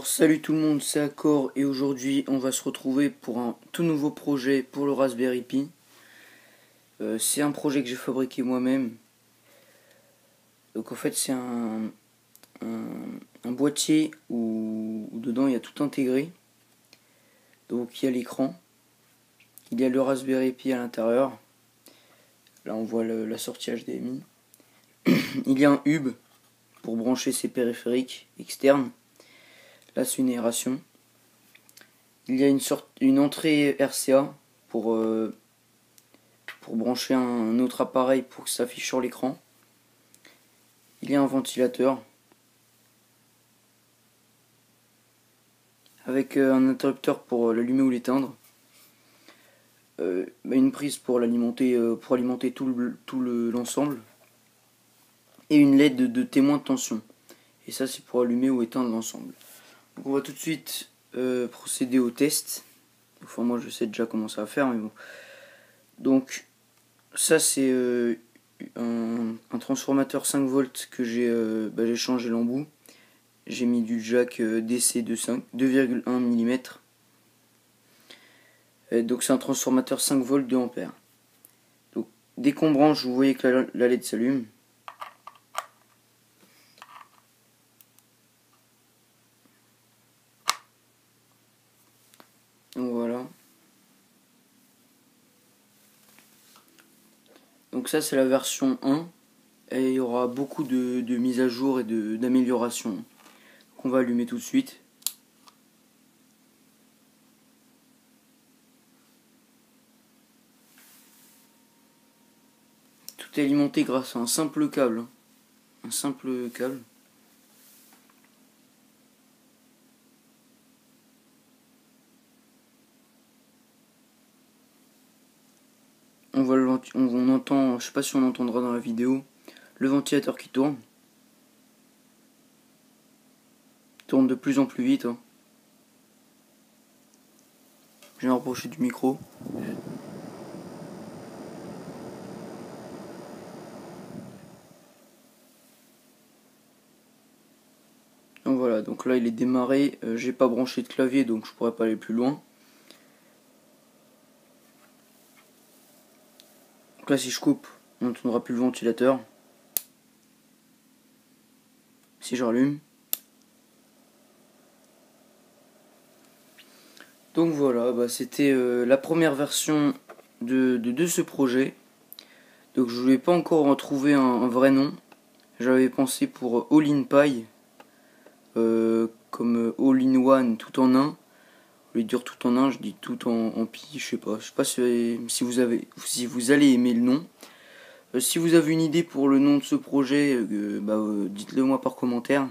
Alors salut tout le monde, c'est Accor et aujourd'hui on va se retrouver pour un tout nouveau projet pour le Raspberry Pi. C'est un projet que j'ai fabriqué moi-même. Donc en fait c'est un boîtier où dedans il y a tout intégré. Donc il y a l'écran, il y a le Raspberry Pi à l'intérieur. Là on voit la sortie HDMI. Il y a un hub pour brancher ses périphériques externes. Là c'est une aération. Il y a une entrée RCA pour brancher un autre appareil pour que ça s'affiche sur l'écran. Il y a un ventilateur avec un interrupteur pour l'allumer ou l'éteindre. Une prise pour alimenter tout l'ensemble. Et une LED de témoin de tension. Et ça c'est pour allumer ou éteindre l'ensemble. Donc on va tout de suite procéder au test. Enfin moi je sais déjà comment ça va faire mais bon. Donc ça c'est un transformateur 5 volts que j'ai changé l'embout. J'ai mis du jack DC de 2,1 mm. Donc c'est un transformateur 5 volts 2 ampères. Donc dès qu'on branche, vous voyez que la LED s'allume. Donc voilà. Donc ça c'est la version 1 et il y aura beaucoup de mises à jour et d'améliorations. Donc on va allumer tout de suite. Tout est alimenté grâce à un simple câble. Un simple câble. On entend, je sais pas si on entendra dans la vidéo, le ventilateur qui tourne. Il tourne de plus en plus vite. Hein. Je vais rapprocher du micro. Donc voilà, donc là il est démarré. J'ai pas branché de clavier donc je pourrais pas aller plus loin. Donc là si je coupe, on n'entendra plus le ventilateur. Si je rallume. Donc voilà, c'était la première version de ce projet. Donc je ne voulais pas encore en trouver un vrai nom. J'avais pensé pour All in Pi, comme All in One, tout en un. Au lieu de dire tout en un, je dis tout en pi, je sais pas si vous allez aimer le nom. Si vous avez une idée pour le nom de ce projet, dites-le moi par commentaire.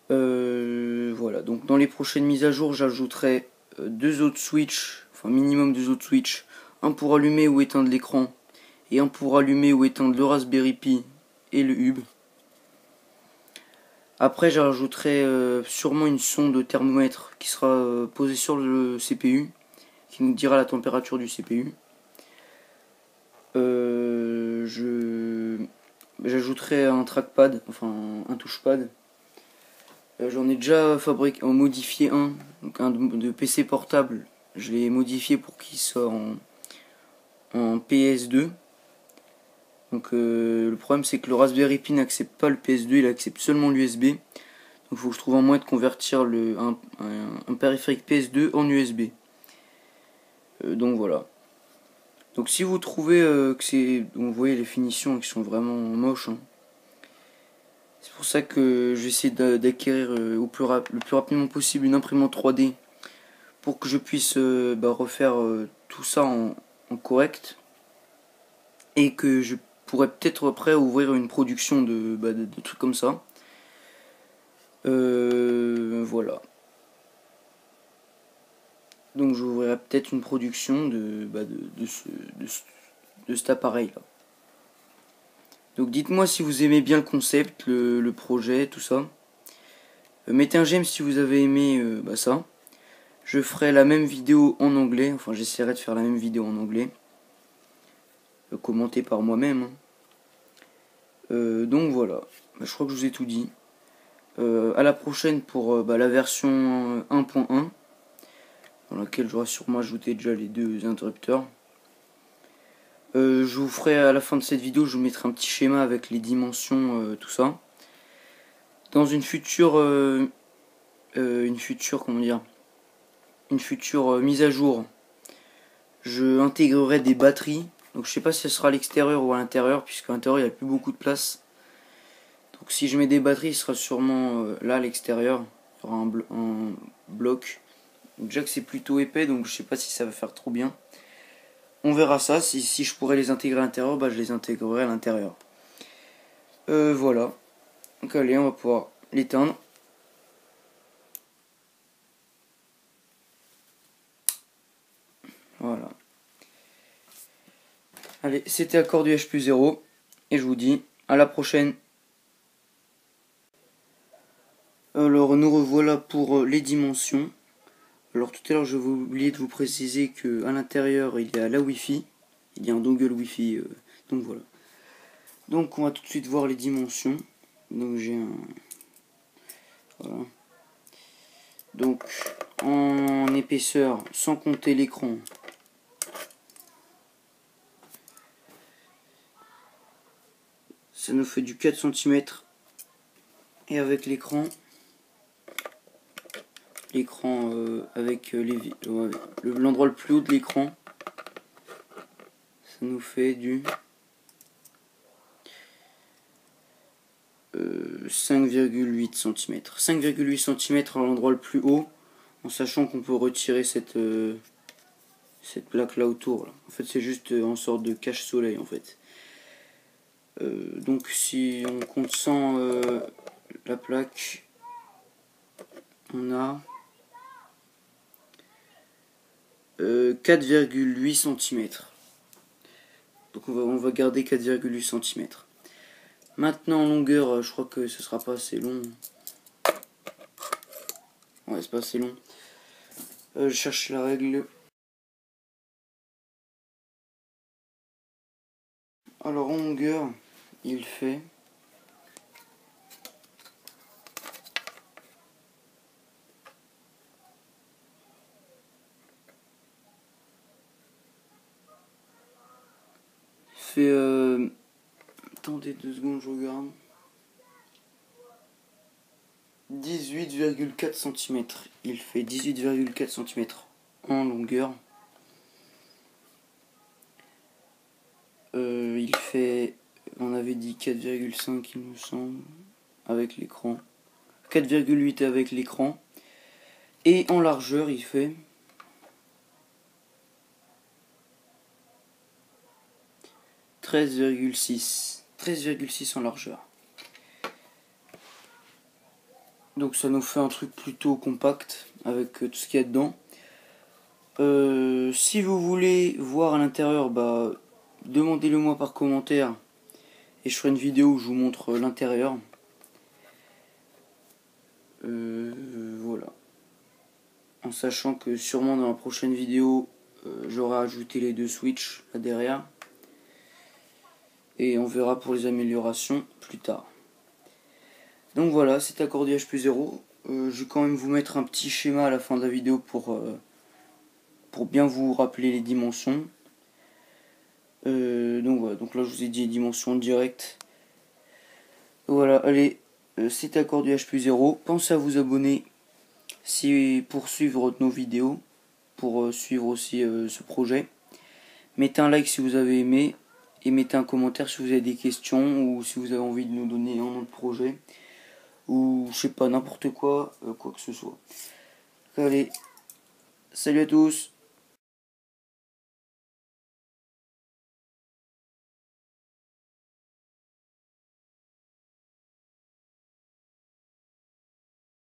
Voilà, donc dans les prochaines mises à jour, j'ajouterai deux autres switches, enfin minimum deux autres switches, un pour allumer ou éteindre l'écran et un pour allumer ou éteindre le Raspberry Pi et le hub. Après j'ajouterai sûrement une sonde thermomètre qui sera posée sur le CPU, qui nous dira la température du CPU. J'ajouterai un trackpad, enfin un touchpad. J'en ai déjà modifié donc un de PC portable. Je l'ai modifié pour qu'il soit en PS2. Donc le problème c'est que le Raspberry Pi n'accepte pas le PS2, il accepte seulement l'USB. Donc il faut que je trouve un moyen de convertir un périphérique PS2 en USB. Donc voilà. Donc si vous trouvez que c'est... Vous voyez les finitions qui sont vraiment moches. Hein. C'est pour ça que j'essaie d'acquérir le plus rapidement possible une imprimante 3D pour que je puisse refaire tout ça en correct et que je pourrais peut-être après ouvrir une production de trucs comme ça. Voilà. Donc j'ouvrirai peut-être une production de cet appareil là. Donc dites-moi si vous aimez bien le concept, le projet, tout ça. Mettez un j'aime si vous avez aimé ça. Je ferai la même vidéo en anglais, enfin j'essaierai de faire la même vidéo en anglais. Commentée par moi-même. Donc voilà, je crois que je vous ai tout dit. à la prochaine pour la version 1.1, dans laquelle j'aurai sûrement ajouté déjà les deux interrupteurs. Je vous ferai à la fin de cette vidéo, je vous mettrai un petit schéma avec les dimensions, tout ça. Dans une future comment dire, une future mise à jour, je intégrerai des batteries. Donc je sais pas si ce sera à l'extérieur ou à l'intérieur, puisqu'à l'intérieur il n'y a plus beaucoup de place. Donc si je mets des batteries, ce sera sûrement là à l'extérieur. Il y aura un bloc. Donc, déjà que c'est plutôt épais, donc je sais pas si ça va faire trop bien. On verra ça. Si je pourrais les intégrer à l'intérieur, je les intégrerai à l'intérieur. Voilà. Donc allez, on va pouvoir l'éteindre. Voilà. Allez, c'était Accord du H+0. Et je vous dis à la prochaine. Alors nous revoilà pour les dimensions. Alors tout à l'heure j'ai oublié de vous préciser que à l'intérieur il y a la Wi-Fi. Il y a un dongle Wi-Fi. Donc voilà. Donc on va tout de suite voir les dimensions. Donc j'ai un... Voilà. Donc en épaisseur, sans compter l'écran, ça nous fait du 4 cm. Et avec l'écran avec l'endroit le plus haut de l'écran, ça nous fait du 5,8 cm. 5,8 cm à l'endroit le plus haut, en sachant qu'on peut retirer cette plaque là autour. Là. En fait c'est juste en sorte de cache-soleil en fait. Donc si on compte sans la plaque, on a 4,8 cm. Donc on va garder 4,8 cm. Maintenant en longueur, je crois que ce sera pas assez long. Ouais, c'est pas assez long. Je cherche la règle. Alors en longueur, il fait attendez 2 secondes, je regarde. 18,4 cm. Il fait 18,4 cm en longueur. Il fait, on avait dit 4,5 il me semble, avec l'écran. 4,8 avec l'écran. Et en largeur, il fait 13,6. 13,6 en largeur. Donc ça nous fait un truc plutôt compact avec tout ce qu'il y a dedans. Si vous voulez voir à l'intérieur, demandez-le moi par commentaire et je ferai une vidéo où je vous montre l'intérieur. Voilà. En sachant que sûrement dans la prochaine vidéo, j'aurai ajouté les deux switches là derrière. Et on verra pour les améliorations plus tard. Donc voilà, c'est Accord du H+0. Je vais quand même vous mettre un petit schéma à la fin de la vidéo pour bien vous rappeler les dimensions. Donc voilà, donc là je vous ai dit les dimensions directes. Voilà, allez, c'est Accord du H+0. Pensez à vous abonner pour suivre nos vidéos, pour suivre aussi ce projet. Mettez un like si vous avez aimé et mettez un commentaire si vous avez des questions ou si vous avez envie de nous donner un autre projet ou je sais pas, n'importe quoi, quoi que ce soit. Allez, salut à tous.